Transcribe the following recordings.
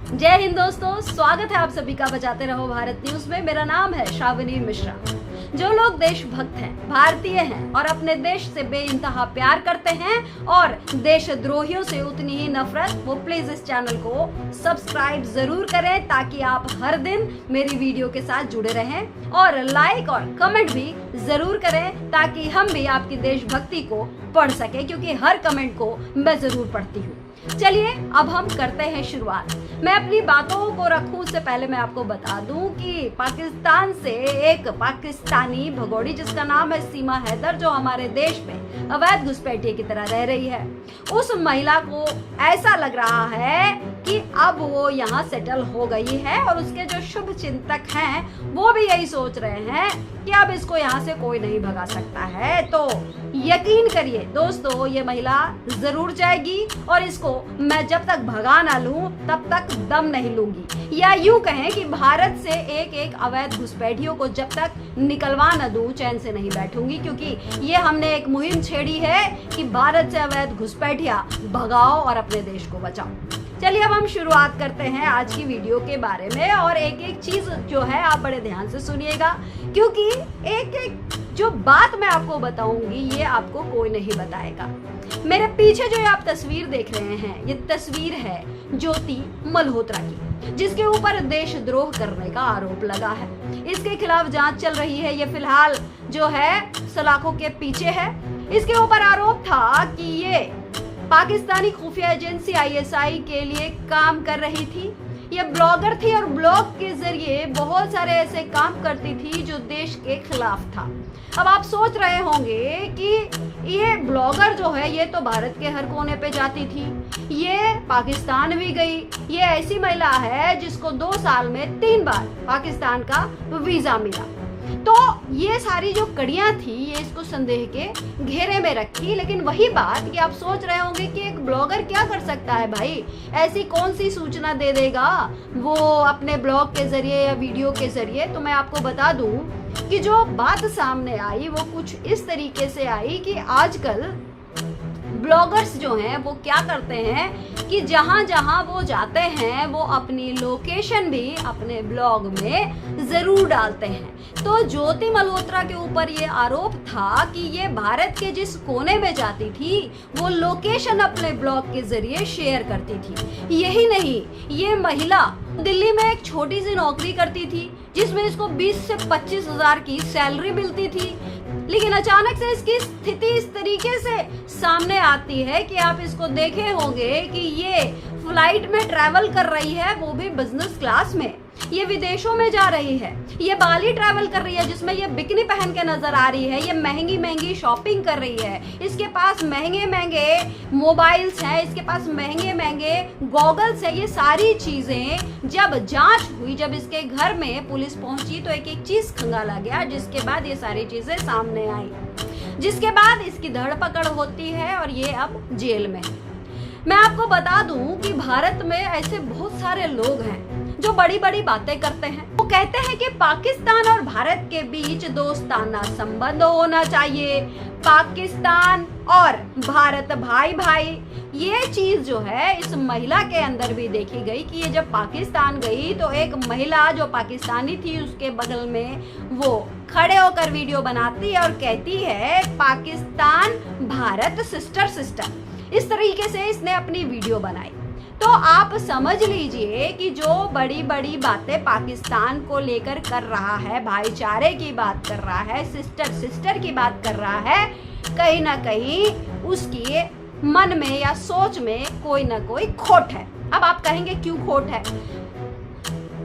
जय हिंद दोस्तों, स्वागत है आप सभी का बचाते रहो भारत न्यूज में। मेरा नाम है श्रावणी मिश्रा। जो लोग देशभक्त हैं, भारतीय हैं और अपने देश से बेइंतहा प्यार करते हैं और देशद्रोहियों से उतनी ही नफरत, वो प्लीज इस चैनल को सब्सक्राइब जरूर करें ताकि आप हर दिन मेरी वीडियो के साथ जुड़े रहें और लाइक और कमेंट भी जरूर करें ताकि हम भी आपकी देशभक्ति को पढ़ सके, क्योंकि हर कमेंट को मैं जरूर पढ़ती हूँ। चलिए अब हम करते हैं शुरुआत। मैं अपनी बातों को रखूं उससे पहले मैं आपको बता दूं कि पाकिस्तान से एक पाकिस्तानी भगोड़ी जिसका नाम है सीमा हैदर, जो हमारे देश में अवैध घुसपैठिए की तरह रह रही है, उस महिला को ऐसा लग रहा है कि अब वो यहाँ सेटल हो गई है और उसके जो शुभ चिंतक हैं वो भी यही सोच रहे हैं कि अब इसको यहाँ से कोई नहीं भगा सकता है। तो यकीन करिए दोस्तों, ये महिला जरूर जाएगी और इसको मैं जब तक भगा ना लूं तब तक दम नहीं लूंगी, या यूं कहें कि भारत से एक एक अवैध घुसपैठियों को जब तक निकलवा न दूं चैन से नहीं बैठूंगी, क्योंकि ये हमने एक मुहिम छेड़ी है कि भारत से अवैध घुसपैठिया भगाओ और अपने देश को बचाओ। चलिए अब हम शुरुआत करते हैं आज की वीडियो के बारे में और एक एक चीज जो है आप बड़े ध्यान से सुनिएगा, क्योंकि एक एक जो बात मैं आपको बताऊंगी ये आपको कोई नहीं बताएगा। मेरे पीछे जो आप तस्वीर देख रहे हैं, ये तस्वीर है ज्योति मल्होत्रा की, जिसके ऊपर देशद्रोह करने का आरोप लगा है। इसके खिलाफ जांच चल रही है। ये फिलहाल जो है सलाखों के पीछे है। इसके ऊपर आरोप था कि ये पाकिस्तानी खुफिया एजेंसी ISI के लिए काम कर रही थी। ये ब्लॉगर थी और ब्लॉग के जरिए बहुत सारे ऐसे काम करती थी जो देश के खिलाफ था। अब आप सोच रहे होंगे कि ये ब्लॉगर जो है ये तो भारत के हर कोने पे जाती थी, ये पाकिस्तान भी गई। ये ऐसी महिला है जिसको 2 साल में 3 बार पाकिस्तान का वीजा मिला। तो ये सारी जो कड़ियां थी ये इसको संदेह के घेरे में रखी। लेकिन वही बात कि आप सोच रहे होंगे कि एक ब्लॉगर क्या कर सकता है भाई, ऐसी कौन सी सूचना दे देगा वो अपने ब्लॉग के जरिए या वीडियो के जरिए। तो मैं आपको बता दूं कि जो बात सामने आई वो कुछ इस तरीके से आई कि आजकल ब्लॉगर्स जो हैं वो क्या करते हैं कि जहां जहां वो जाते हैं वो अपनी लोकेशन भी अपने ब्लॉग में जरूर डालते हैं। तो ज्योति मल्होत्रा के ऊपर ये आरोप था कि ये भारत के जिस कोने में जाती थी वो लोकेशन अपने ब्लॉग के जरिए शेयर करती थी। यही नहीं, ये महिला दिल्ली में एक छोटी सी नौकरी करती थी जिसमें इसको 20 से 25 हजार की सैलरी मिलती थी। लेकिन अचानक से इसकी स्थिति इस तरीके से सामने आती है कि आप इसको देखे होंगे कि ये फ्लाइट में ट्रैवल कर रही है, वो भी बिजनेस क्लास में। ये विदेशों में जा रही है, ये बाली ट्रैवल कर रही है जिसमें ये बिकनी पहन के नजर आ रही है, ये महंगी महंगी शॉपिंग कर रही है, इसके पास महंगे महंगे मोबाइल्स हैं, इसके पास महंगे महंगे गॉगल्स है। ये सारी चीजें जब जांच हुई, जब इसके घर में पुलिस पहुंची तो एक एक चीज खंगाला गया, जिसके बाद ये सारी चीजें सामने आई, जिसके बाद इसकी धरपकड़ होती है और ये अब जेल में। मैं आपको बता दूं कि भारत में ऐसे बहुत सारे लोग हैं जो बड़ी बड़ी बातें करते हैं। वो कहते हैं कि पाकिस्तान और भारत के बीच दोस्ताना संबंध होना चाहिए, पाकिस्तान और भारत भाई भाई। ये चीज जो है इस महिला के अंदर भी देखी गई कि ये जब पाकिस्तान गई तो एक महिला जो पाकिस्तानी थी उसके बगल में वो खड़े होकर वीडियो बनाती है और कहती है पाकिस्तान भारत सिस्टर सिस्टर। इस तरीके से इसने अपनी वीडियो बनाई। तो आप समझ लीजिए कि जो बड़ी बड़ी बातें पाकिस्तान को लेकर कर रहा है, भाईचारे की बात कर रहा है, सिस्टर सिस्टर की बात कर रहा है, कहीं ना कहीं उसकी मन में या सोच में कोई ना कोई खोट है। अब आप कहेंगे क्यों खोट है?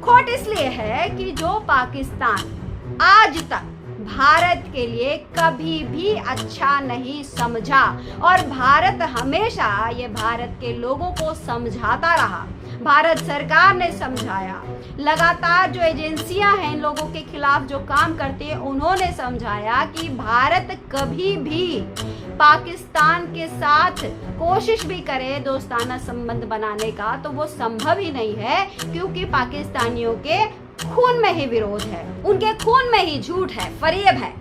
खोट इसलिए है कि जो पाकिस्तान आज तक भारत के लिए कभी भी अच्छा नहीं समझा और भारत हमेशा ये भारत के लोगों को समझाता रहा, भारत सरकार ने समझाया, लगातार जो एजेंसियां हैं इन लोगों के खिलाफ जो काम करती है उन्होंने समझाया कि भारत कभी भी पाकिस्तान के साथ कोशिश भी करे दोस्ताना संबंध बनाने का तो वो संभव ही नहीं है, क्योंकि पाकिस्तानियों के खून में ही विरोध है, उनके खून में ही झूठ है, फरेब है।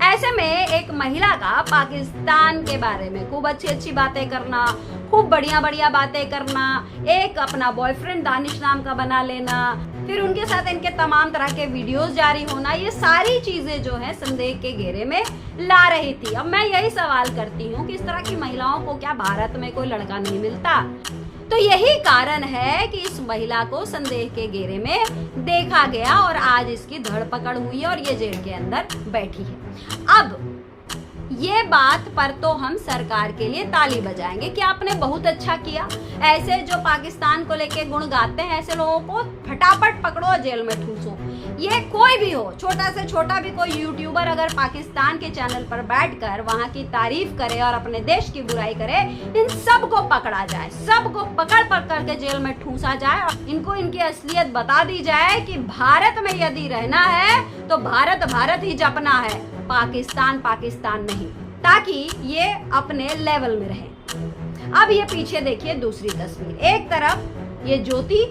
ऐसे में एक महिला का पाकिस्तान के बारे में खूब अच्छी अच्छी बातें करना, खूब बढ़िया बढ़िया बातें करना, एक अपना बॉयफ्रेंड दानिश नाम का बना लेना, फिर उनके साथ इनके तमाम तरह के वीडियोस जारी होना, ये सारी चीजें जो है संदेह के घेरे में ला रही थी। अब मैं यही सवाल करती हूँ कि इस तरह की महिलाओं को क्या भारत में कोई लड़का नहीं मिलता? तो यही कारण है कि इस महिला को संदेह के घेरे में देखा गया और आज इसकी धरपकड़ हुई है और ये जेल के अंदर बैठी है। अब ये बात पर तो हम सरकार के लिए ताली बजाएंगे कि आपने बहुत अच्छा किया। ऐसे जो पाकिस्तान को लेके गुण गाते हैं, ऐसे लोगों को फटाफट पकड़ो, जेल में ठूसो। ये कोई भी हो, छोटा से छोटा भी कोई यूट्यूबर अगर पाकिस्तान के चैनल पर बैठकर वहां की तारीफ करे और अपने देश की बुराई करे, इन सबको पकड़ा जाए, सबको पकड़ के जेल में ठूसा जाए और इनको इनकी असलियत बता दी जाए कि भारत में यदि रहना है तो भारत भारत ही जपना है, पाकिस्तान पाकिस्तान नहीं, ताकि ये अपने लेवल में रहे। अब ये पीछे देखिए दूसरी तस्वीर, एक तरफ ये ज्योति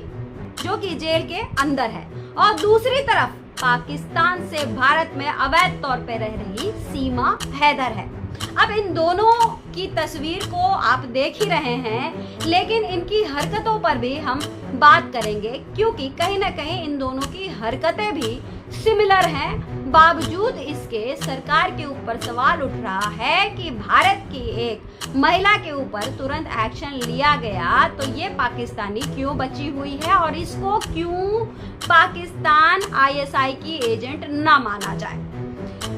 जो कि जेल के अंदर है और दूसरी तरफ पाकिस्तान से भारत में अवैध तौर पे रह रही सीमा हैदर है। अब इन दोनों की तस्वीर को आप देख ही रहे हैं, लेकिन इनकी हरकतों पर भी हम बात करेंगे क्योंकि कहीं ना कहीं इन दोनों की हरकतें भी सिमिलर हैं। बावजूद इसके सरकार के ऊपर सवाल उठ रहा है कि भारत की एक महिला के ऊपर तुरंत एक्शन लिया गया तो ये पाकिस्तानी क्यों बची हुई है और इसको क्यों पाकिस्तान आईएसआई की एजेंट ना माना जाए।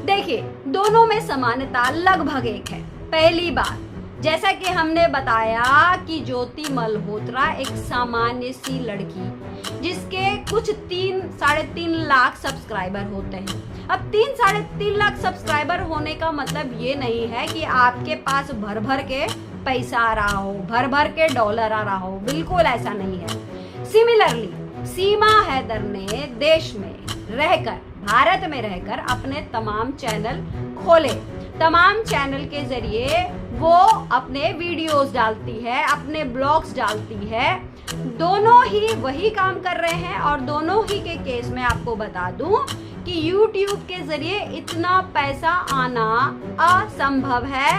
देखिए, दोनों में समानता लगभग एक है। पहली बात, जैसा कि हमने बताया कि ज्योति मल्होत्रा एक सामान्य सी लड़की जिसके कुछ 3-3.5 लाख सब्सक्राइबर होते हैं। अब 3-3.5 लाख सब्सक्राइबर होने का मतलब ये नहीं है कि आपके पास भर भर के पैसा आ रहा हो, भर भर के डॉलर आ रहा हो, बिल्कुल ऐसा नहीं है। सिमिलरली सीमा हैदर ने देश में रहकर, भारत में रहकर अपने तमाम चैनल खोले। तमाम चैनल के जरिए वो अपने वीडियोस डालती है, अपने ब्लॉग्स डालती है। दोनों ही वही काम कर रहे हैं और दोनों ही के केस में आपको बता दूं कि YouTube के जरिए इतना पैसा आना असंभव है,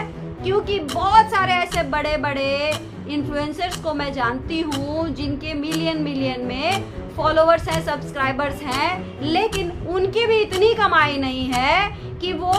क्योंकि बहुत सारे ऐसे बड़े बड़े इन्फ्लुएंसर्स को मैं जानती हूँ जिनके मिलियन में फॉलोअर्स हैं, सब्सक्राइबर्स हैं, लेकिन उनकी भी इतनी कमाई नहीं है कि वो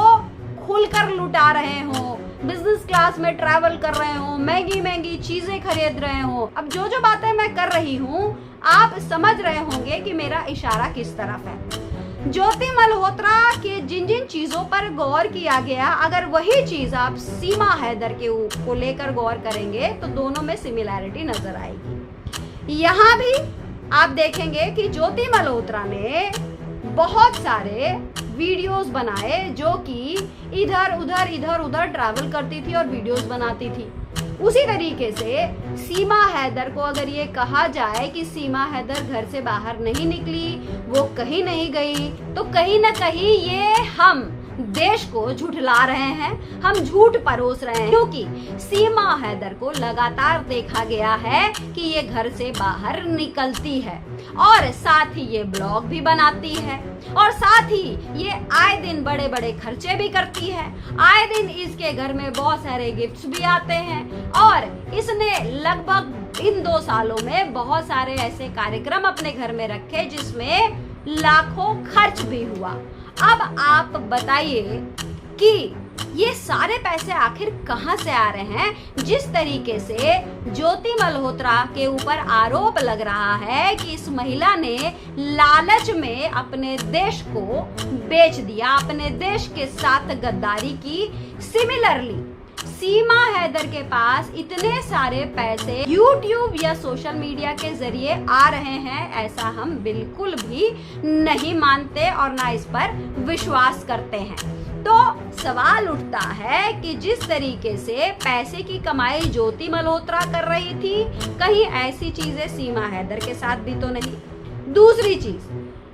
खुलकर लुटा रहे हो, बिजनेस क्लास में ट्रैवल कर रहे हो, महंगी चीजें खरीद रहे हो। अब जो बातें मैं कर रही हूँ आप समझ रहे होंगे कि मेरा इशारा किस तरफ है। ज्योति मल्होत्रा के जिन चीजों पर गौर किया गया, अगर वही चीज आप सीमा हैदर को लेकर गौर करेंगे तो दोनों में सिमिलैरिटी नजर आएगी। यहाँ भी आप देखेंगे कि ज्योति मल्होत्रा ने बहुत सारे वीडियोस बनाए जो कि इधर उधर ट्रैवल करती थी और वीडियोस बनाती थी। उसी तरीके से सीमा हैदर को अगर ये कहा जाए कि सीमा हैदर घर से बाहर नहीं निकली, वो कहीं नहीं गई, तो कहीं ना कहीं ये हम देश को झुठला रहे हैं, हम झूठ परोस रहे हैं, क्योंकि सीमा हैदर को लगातार देखा गया है कि ये घर से बाहर निकलती है और साथ ही ये ब्लॉग भी बनाती है और साथ ही ये आए दिन बड़े बड़े खर्चे भी करती है। आए दिन इसके घर में बहुत सारे गिफ्ट्स भी आते हैं और इसने लगभग इन 2 सालों में बहुत सारे ऐसे कार्यक्रम अपने घर में रखे जिसमें लाखों खर्च भी हुआ। अब आप बताइए कि ये सारे पैसे आखिर कहां से आ रहे हैं। जिस तरीके से ज्योति मल्होत्रा के ऊपर आरोप लग रहा है कि इस महिला ने लालच में अपने देश को बेच दिया, अपने देश के साथ गद्दारी की, सिमिलरली सीमा हैदर के पास इतने सारे पैसे YouTube या सोशल मीडिया के जरिए आ रहे हैं, ऐसा हम बिल्कुल भी नहीं मानते और ना इस पर विश्वास करते हैं। तो सवाल उठता है कि जिस तरीके से पैसे की कमाई ज्योति मल्होत्रा कर रही थी, कहीं ऐसी चीजें सीमा हैदर के साथ भी तो नहीं। दूसरी चीज,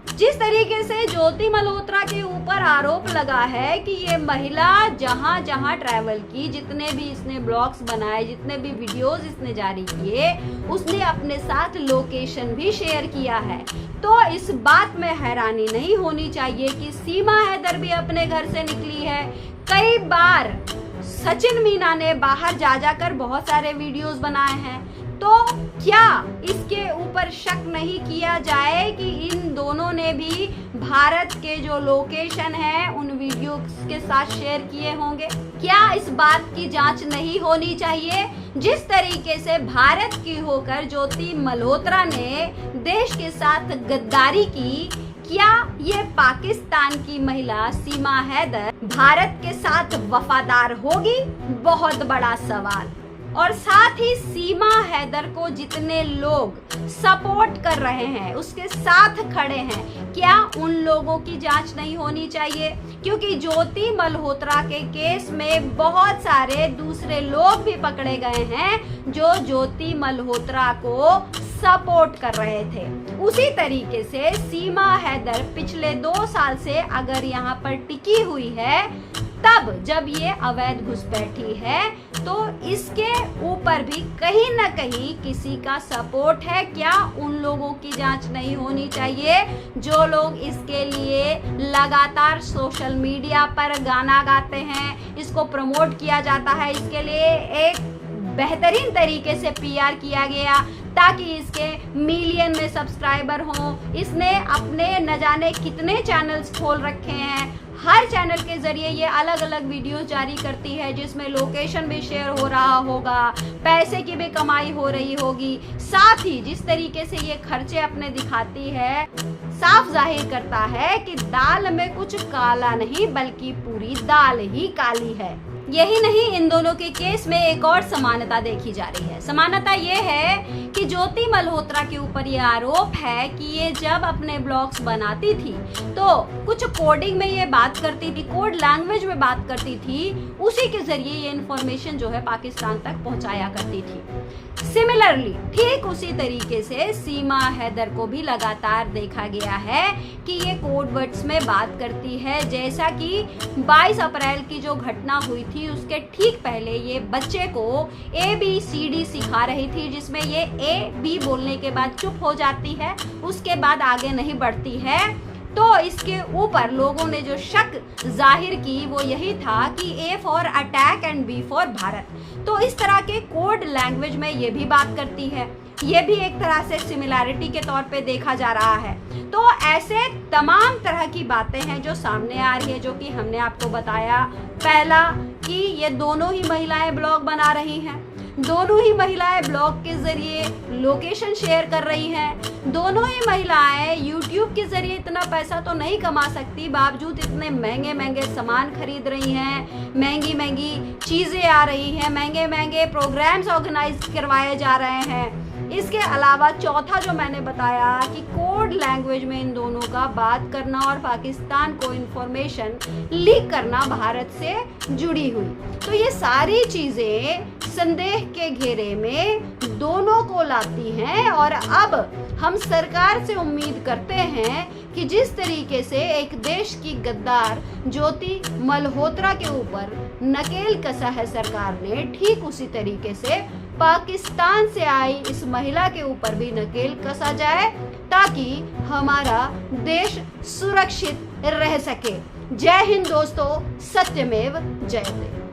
जिस तरीके से ज्योति मल्होत्रा के ऊपर आरोप लगा है कि ये महिला जहां जहां ट्रैवल की, जितने भी इसने ब्लॉग्स बनाए, जितने भी वीडियोस इसने जारी किए, उसने अपने साथ लोकेशन भी शेयर किया है। तो इस बात में हैरानी नहीं होनी चाहिए कि सीमा हैदर भी अपने घर से निकली है। कई बार सचिन मीना ने बाहर जा जाकर बहुत सारे वीडियोस बनाए हैं। तो क्या इसके ऊपर शक नहीं किया जाए कि इन दोनों ने भी भारत के जो लोकेशन है उन वीडियोस के साथ शेयर किए होंगे? क्या इस बात की जांच नहीं होनी चाहिए? जिस तरीके से भारत की होकर ज्योति मल्होत्रा ने देश के साथ गद्दारी की, क्या ये पाकिस्तान की महिला सीमा हैदर भारत के साथ वफादार होगी? बहुत बड़ा सवाल। और साथ ही सीमा हैदर को जितने लोग सपोर्ट कर रहे हैं, उसके साथ खड़े हैं, क्या उन लोगों की जांच नहीं होनी चाहिए? क्योंकि ज्योति मल्होत्रा के केस में बहुत सारे दूसरे लोग भी पकड़े गए हैं जो ज्योति मल्होत्रा को सपोर्ट कर रहे थे। उसी तरीके से सीमा हैदर पिछले 2 साल से अगर यहाँ पर टिकी हुई है, तब जब ये अवैध घुसपैठी है, तो इसके ऊपर भी कहीं ना कहीं किसी का सपोर्ट है। क्या उन लोगों की जांच नहीं होनी चाहिए जो लोग इसके लिए लगातार सोशल मीडिया पर गाना गाते हैं, इसको प्रमोट किया जाता है, इसके लिए एक बेहतरीन तरीके से पीआर किया गया ताकि इसके मिलियन में सब्सक्राइबर हों। इसने अपने न जाने कितने चैनल्स खोल रखे हैं, हर चैनल के जरिए ये अलग अलग वीडियोस जारी करती है जिसमें लोकेशन भी शेयर हो रहा होगा, पैसे की भी कमाई हो रही होगी। साथ ही जिस तरीके से ये खर्चे अपने दिखाती है, साफ जाहिर करता है कि दाल में कुछ काला नहीं बल्कि पूरी दाल ही काली है। यही नहीं, इन दोनों के केस में एक और समानता देखी जा रही है। समानता ये है कि ज्योति मल्होत्रा के ऊपर ये आरोप है कि ये जब अपने ब्लॉग्स बनाती थी तो कुछ कोडिंग में ये बात करती थी, कोड लैंग्वेज में बात करती थी, उसी के जरिए ये इन्फॉर्मेशन जो है पाकिस्तान तक पहुंचाया करती थी। सिमिलरली ठीक उसी तरीके से सीमा हैदर को भी लगातार देखा गया है कि ये कोड वर्ड्स में बात करती है। जैसा कि 22 अप्रैल की जो घटना हुई थी उसके ठीक पहले ये बच्चे को ABCD सिखा रही थी, जिसमें ये A B बोलने के बाद चुप हो जाती है, उसके बाद आगे नहीं बढ़ती है। तो इसके ऊपर लोगों ने जो शक जाहिर की वो यही था कि A for attack and B for Bharat. तो इस तरह के कोड लैंग्वेज में ये भी बात करती है, ये भी एक तरह से सिमिलैरिटी के तौर पे देखा जा रहा है। तो ऐसे तमाम तरह की बातें हैं जो सामने आ रही है, जो कि हमने आपको बताया। पहला कि ये दोनों ही महिलाएं ब्लॉग बना रही हैं, दोनों ही महिलाएं ब्लॉग के जरिए लोकेशन शेयर कर रही हैं, दोनों ही महिलाएं YouTube के जरिए इतना पैसा तो नहीं कमा सकती, बावजूद इतने महंगे महंगे सामान खरीद रही हैं, महंगी महंगी चीज़ें आ रही हैं, महंगे महंगे प्रोग्राम्स ऑर्गेनाइज करवाए जा रहे हैं। इसके अलावा चौथा जो मैंने बताया कि कोड लैंग्वेज में इन दोनों का बात करना और पाकिस्तान को इन्फॉर्मेशन लीक करना भारत से जुड़ी हुई, तो ये सारी चीज़ें संदेह के घेरे में दोनों को लाती हैं। और अब हम सरकार से उम्मीद करते हैं कि जिस तरीके से एक देश की गद्दार ज्योति मल्होत्रा के ऊपर नकेल कसा है सरकार ने, ठीक उसी तरीके से पाकिस्तान से आई इस महिला के ऊपर भी नकेल कसा जाए ताकि हमारा देश सुरक्षित रह सके। जय हिंद दोस्तों, सत्यमेव जयते।